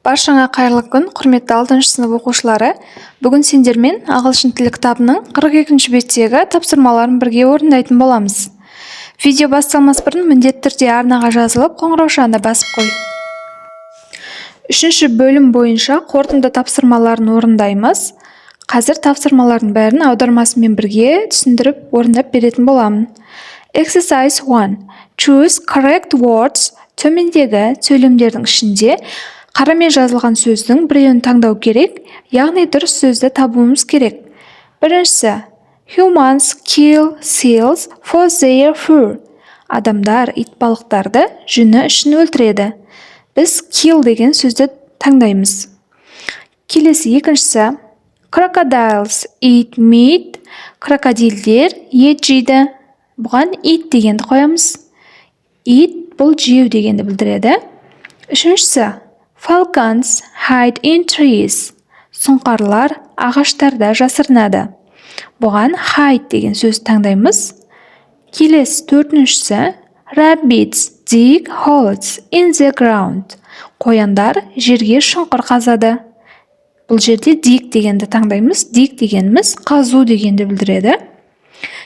Баршаңа қайырлы күн, құрметті 6-шы сынып оқушылары. Бүгін сендермен ағылшын тілі кітабының 42-ші беттегі тапсырмаларын бірге орындайтын боламыз. Видео басталмас бұрын міндетті түрде арнаға жазылып, қоңыраушаны басып қой. 3-ші бөлім бойынша қорытынды тапсырмаларын орындаймыз. Қазір тапсырмалардың бәрін аудармасымен бірге түсіндіріп орындап беретін боламын. Exercise 1. Choose correct words. Төмендегі сөйлемдердің ішінде қарамен жазылған сөздің біреуін таңдау керек, яғни дұрыс сөзді табуымыз керек. Біріншісі, humans kill seals for their fur. Адамдар итбалықтарды жүні үшін өлтіреді. Біз kill деген сөзді таңдаймыз. Келесі екіншісі, crocodiles eat meat. Крокодилдер ет жейді. Бұған eat дегенді қоямыз. Eat бұл жеу дегенді білдіреді. Үшіншісі, falcons hide in trees. Сұңқарлар ағаштарда жасырынады. Бұған hide деген сөз таңдаймыз. Келесі төртіншісі, rabbits dig holes in the ground. Қояндар жерге шұңқыр қазады. Бұл жерде dig дегенді таңдаймыз. Dig дегеніміз қазу дегенді білдіреді.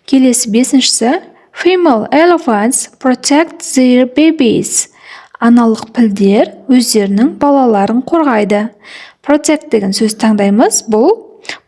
Келесі бесіншісі, female elephants protect their babies. Аналық пілдер өздерінің балаларын қорғайды. Protect деген сөз таңдаймыз. Бұл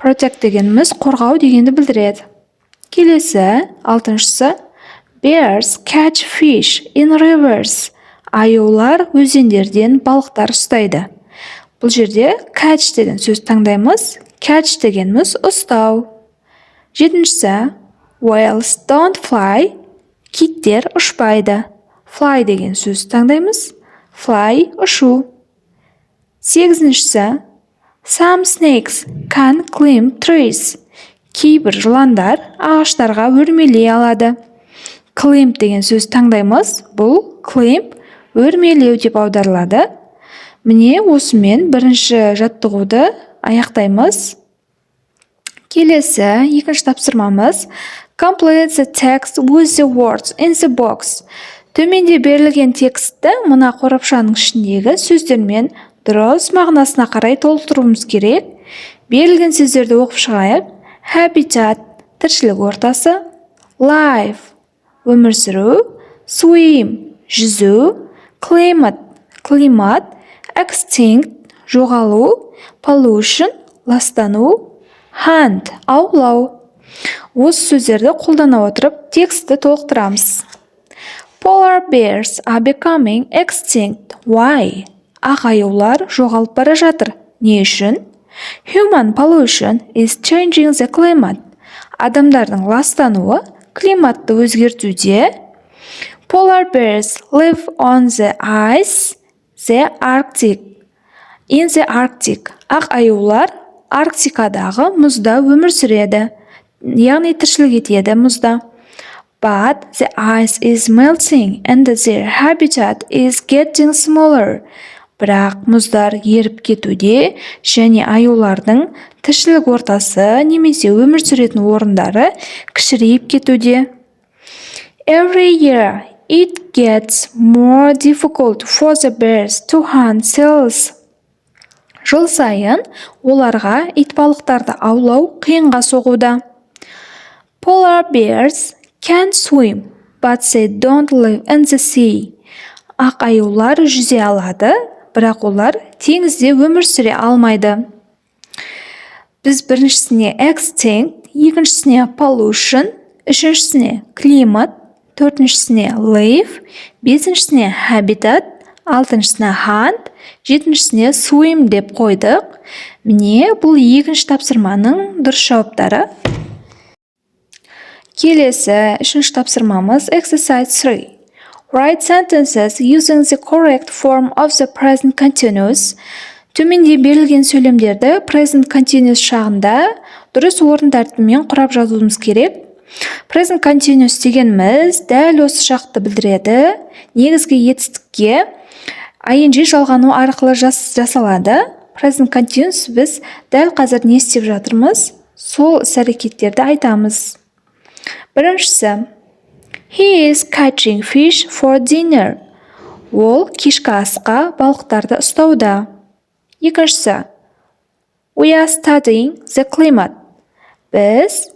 protect дегеніміз қорғау дегенді білдіреді. Келесі, алтыншысы, bears catch fish in rivers. Аюлар өзендерден балықтар ұстайды. Бұл жерде catch деген сөз таңдаймыз. Catch дегеніміз ұстау. Жетіншісі, whales don't fly. Киттер ұшпайды. Fly деген сөз таңдаймыз. Fly ұшу. Сегізіншісі, some snakes can climb trees. Кейбір жыландар ағаштарға өрмелей алады. Climb деген сөз таңдаймыз. Бұл climb өрмелеу деп аударылады. Міне осымен бірінші жаттығуды аяқтаймыз. Келесі екінші тапсырмамыз, complete the text with the words in the box. Төменде берілген текстті мына қорапшаның ішіндегі сөздермен дұрыс мағынасына қарай толтыруымыз керек. Берілген сөздерді оқып шығайық. Habitat – тіршілік ортасы, life – өмір сүру, swim – жүзу, climate – климат, extinct – жоғалу, pollution – ластану, hunt – аулау. Осы сөздерді қолдана отырып текстті толықтырамыз. Polar bears are becoming extinct. Why? Ақ-аюлар жоғалып бара жатыр. Не үшін? Human pollution is changing the climate. Адамдардың ластануы климатты өзгертуде. Polar bears live on the ice, the Arctic. In the Arctic. Ақ-аюлар Арктикадағы мұзда өмір сүреді. Яғни тіршілік етеді мұзда. But the ice is melting and their habitat is getting smaller. Бірақ мұздар еріп кетуде және аюлардың тіршілік ортасы немесе өмір сүретін орындары кішірейіп кетуде. Every year it gets more difficult for the bears to hunt seals. Жыл сайын оларға итбалықтарды аулау қиынға соғуда. Polar bears can swim, but they don't live in the sea. Ақ-аюлар жүзе алады, бірақ олар теңізде өмір сүре алмайды. Біз біріншісіне extinct, екіншісіне pollution, үшіншісіне климат, төртіншісіне live, бесіншісіне habitat, алтыншысына hunt, жетіншісіне swim деп қойдық. Міне бұл екінші тапсырманың дұрыс жауаптары. Келесі үшінші тапсырмамыз exercise 3. Write sentences using the correct form of the present continuous. Төменде берілген сөйлемдерді present continuous шағында дұрыс орын тәртібімен құрап жазуымыз керек. Present continuous дегеніміз дәл осы шақты білдіреді. Негізгі етістікке ing жалғану арқылы жасалады. Present continuous біз дәл қазір не істеп жатырмыз? Сол іс-әрекеттерді айтамыз. Біріншісі, he is catching fish for dinner. Ол кешкі асқа балықтарды ұстауда. Екіншісі, we are studying the climate. Біз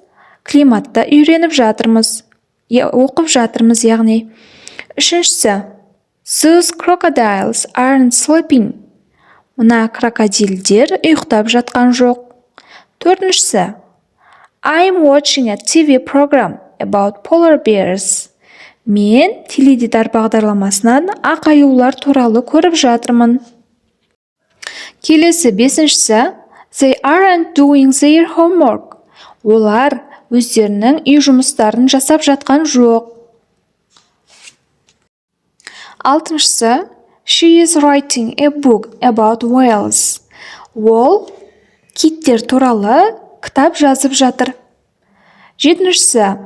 климатты үйреніп жатырмыз, оқып жатырмыз яғни. Үшіншісі, those crocodiles aren't sleeping. Мына крокодилдер ұйықтап жатқан жоқ. Төртіншісі, I'm watching a TV program about polar bears. Мен теледидар бағдарламасынан ақ аюлар туралы көріп жатырмын. Келесі бесіншісі, they aren't doing their homework. Олар өздерінің үй жұмыстарын жасап жатқан жоқ. Алтыншысы, she is writing a book about whales. Ол киттер туралы кітап жазып жатыр. Жетіншісі,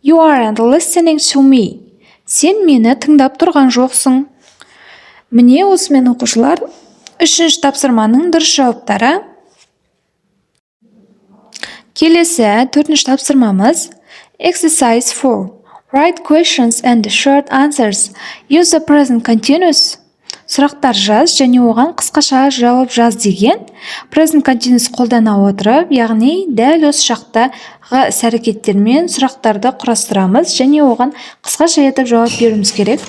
you aren't listening to me. Сен мені тыңдап тұрған жоқсың. Міне осымен оқушылар, үшінші тапсырманың дұрыс жауаптары. Келесі төртінші тапсырмамыз exercise 4. Write questions and short answers. Use the present continuous. Сұрақтар жаз және оған қысқаша жауап жаз деген present continuous қолдана отырып, яғни дәл осы шақтағы іс-әрекеттермен сұрақтарды құрастырамыз және оған қысқаша етіп жауап беруіміз керек.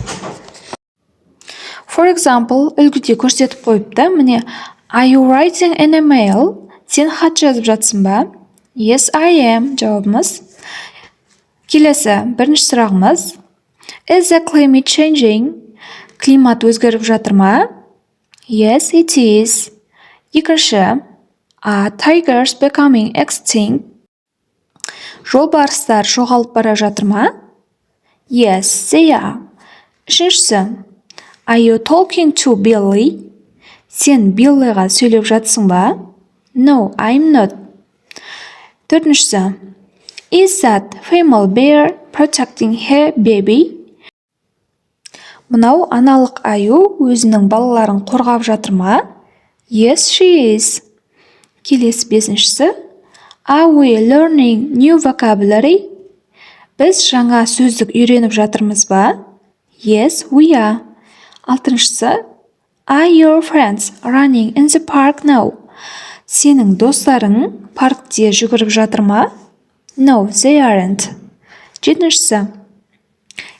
For example, үлгіде көрсетіп қойыпты. Міне, are you writing an email? Сен хат жазып жатсың ба? Yes, I am. Жауабымыз. Келесі, бірінші сұрағымыз. Is the climate changing? Климат өзгеріп жатыр ма? Yes, it is. Екінші, are tigers becoming extinct? Жолбарыстар жоғалып бара жатыр ма? Yes, they are. Үшіншісі, are you talking to Billy? Сен Биллиға сөйлеп жатсың ба? No, I'm not. Төртіншісі, is that female bear protecting her baby? Мынау аналық аю өзінің балаларын қорғап жатыр ма? Yes, she is. Келесі бесіншісі, are we learning new vocabulary? Біз жаңа сөздік үйреніп жатырмыз ба? Yes, we are. Алтыншысы, are your friends running in the park now? Сенің достарың паркте жүгіріп жатыр ма? No, they aren't. Жетіншісі,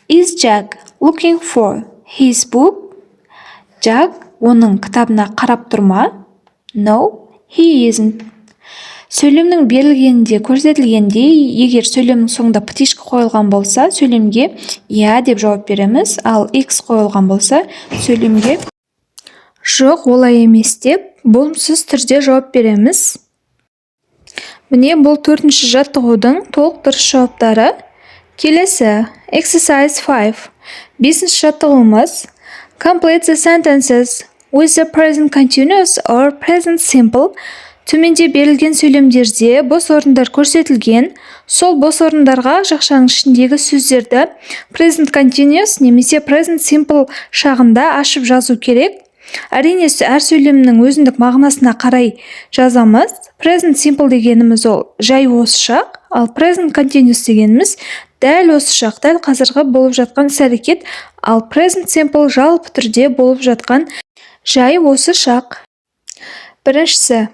is Jack looking for his book? Jack оның кітабына қарап тұр ма? No, he isn't. Сөйлемнің берілгенінде көрсетілгендей, егер сөйлемнің соңында птичка қойылған болса, сөйлемге иә деп жауап береміз, ал x қойылған болса, сөйлемге жоқ, олай емес деп болымсыз түрде жауап береміз. Міне бұл төртінші жаттығудың толық дұрыс жауаптары. Келесі, exercise 5. Бесінші жаттығуымыз complete the sentences with the present continuous or present simple. Төменде берілген сөйлемдерде бос орындар көрсетілген, сол бос орындарға жақшаның ішіндегі сөздерді present continuous немесе present simple шағында ашып жазу керек. Әрине, әр сөйлемнің өзіндік мағынасына қарай жазамыз. Present simple дегеніміз ол жай осы шақ, ал present continuous дегеніміз дәл осы шақ, дәл қазіргі болып жатқан іс-әрекет, ал present simple жалпы түрде болып жатқан жай осы шақ. Біріншісі,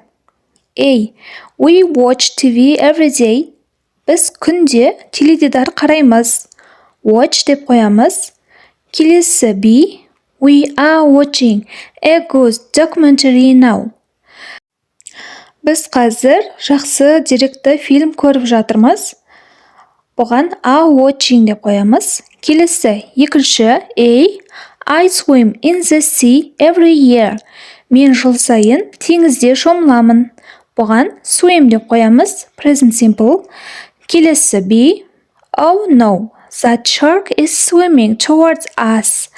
we watch TV every day. Біз күнде теледидар қараймыз. Watch деп қоямыз. Келесі, we are watching a good documentary now. Біз қазір жақсы деректі фильм көріп жатырмыз. Бұған are watching деп қоямыз. Келесі, екінші, I swim in the sea every year. Мен жыл сайын теңізде шомыламын. Бұған swim деп қоямыз, present simple. Келесі, oh no, that shark is swimming towards us.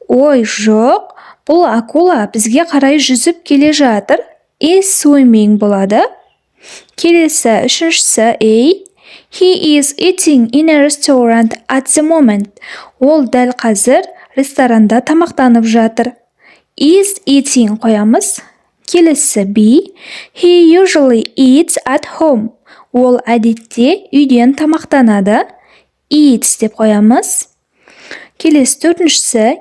Ой, жоқ, бұл акула бізге қарай жүзіп келе жатыр. Is swimming болады. Келесі, үшіншісі, he is eating in a restaurant at the moment. Ол дәл қазір ресторанда тамақтанып жатыр. Is eating қоямыз. Келесі, he usually eats at home. Ол әдетте үйден тамақтанады. Eats деп қоямыз. Келесі, төртіншісі,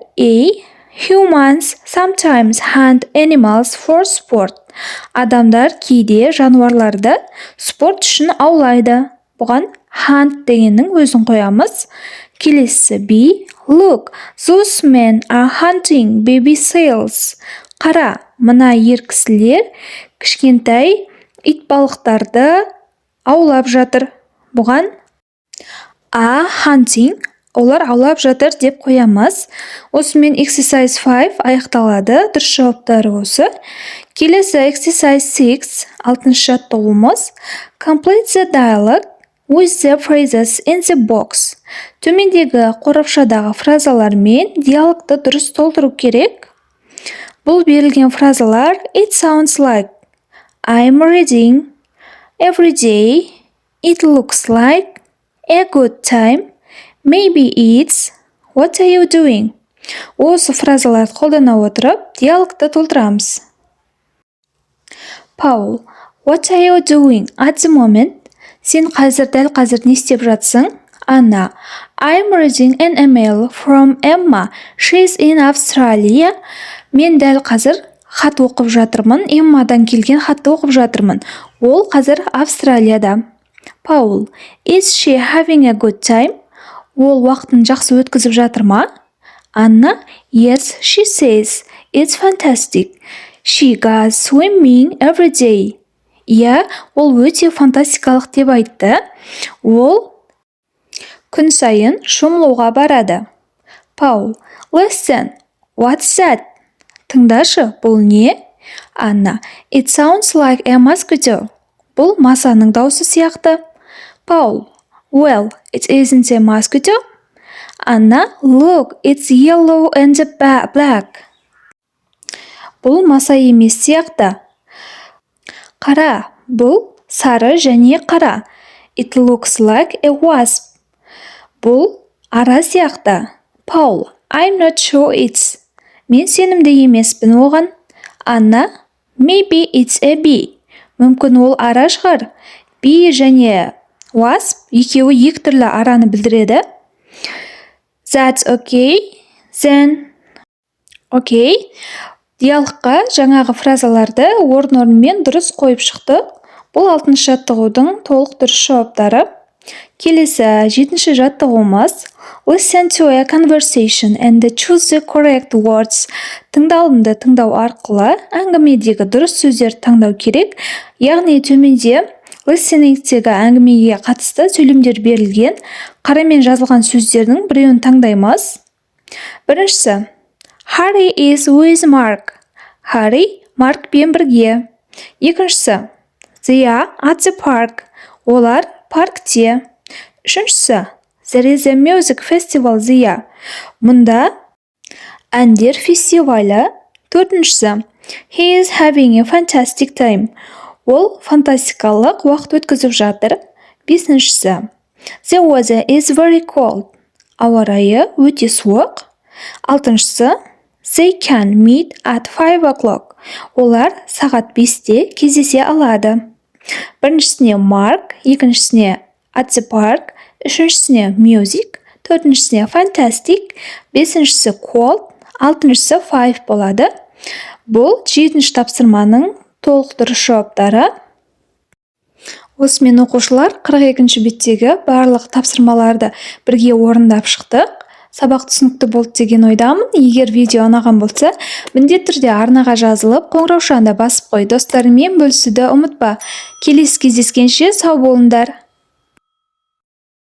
Humans sometimes hunt animals for sport. Адамдар кейде жануарларды спорт үшін аулайды. Бұған hunt дегеннің өзін қоямыз. Келесі B. Look, those men are hunting baby seals. Қара, мына ер кісілер кішкентай итбалықтарды аулап жатыр. Бұған A. Hunting, олар аулап жатыр деп қоямыз. Осымен exercise 5 аяқталады. Дұрыс жауаптары осы. Келесі exercise 6, 6-шы жаттығуымыз. Complete the dialogue with the phrases in the box. Төмендегі қорапшадағы фразалармен диалогты дұрыс толтыру керек. Бұл берілген фразалар It sounds like, I'm reading, every day, it looks like, a good time, maybe it's, what are you doing? Осы фразаларды қолдана отырып, диалогты толтырамыз. Paul, what are you doing at the moment? Сен дәл қазір не істеп жатсың? Anna, I'm reading an email from Emma. She's in Australia. Мен дәл қазір хат оқып жатырмын. Эммадан келген хатты оқып жатырмын. Ол қазір Австралияда. Paul, is she having a good time? Ол уақытын жақсы өткізіп жатыр ма? Anna, yes, she says. It's fantastic. She goes swimming every day. Иә, ол өте фантастикалық деп айтты. Ол күн сайын шомылуға барады. Paul, listen, what's that? Тыңдашы, бұл не? Anna, it sounds like a mosquito. Бұл масаның даусы сияқты. Paul, well, it isn't a mosquito. Anna, look, it's yellow and black. Бұл маса емес сияқты. Қара, бұл сары және қара. It looks like a wasp. Бұл ара сияқты. Paul, I'm not sure it's. Мен сенімді емеспін оған. Anna, maybe it's a bee. Мүмкін ол ара шығар. Bee және wasp екеуі екі түрлі араны білдіреді. That's okay. Then. Okay. Диалогқа жаңағы фразаларды орын-орнымен дұрыс қойып шықты. Бұл 6-шы жаттығудың толық дұрыс жауаптары. Келесі 7-ші жаттығуымыз. Listen to a conversation and choose the correct words. Тыңдалымды тыңдау арқылы әңгімедегі дұрыс сөздерді таңдау керек. Яғни төменде listeningтегі әңгімеге қатысты сөйлемдер берілген. Қарамен жазылған сөздердің біреуін таңдаймыз. Біріншісі. Harry is with Mark. Harry Маркпен бірге. Екіншісі. They are at the park. Олар паркте. Үшіншісі. There is a music festival there. Мұнда әндер фестивалі. Төртіншісі. He is having a fantastic time. Ол фантастикалық уақыт өткізіп жатыр. Бесіншісі. The weather is very cold. Ауа райы өте суық. Алтыншысы. They can meet at 5 o'clock. Олар сағат 5-те кездесе алады. Біріншісіне Mark, екіншісіне at the park, үшіншісіне music, төртіншісіне fantastic, бесіншісі cold, алтыншысы 5 болады. Бұл 7-ші тапсырманың толық дұрыс жауаптары. Осымен оқушылар 42-ші беттегі барлық тапсырмаларды бірге орындап шықтық. Сабақ түсінікті болды деген ойдамын. Егер видео ұнаған болса, міндетті түрде арнаға жазылып, қоңыраушаны басып қой. Достарыңмен бөлісуді ұмытпа. Келесі кездескенше сау болыңдар.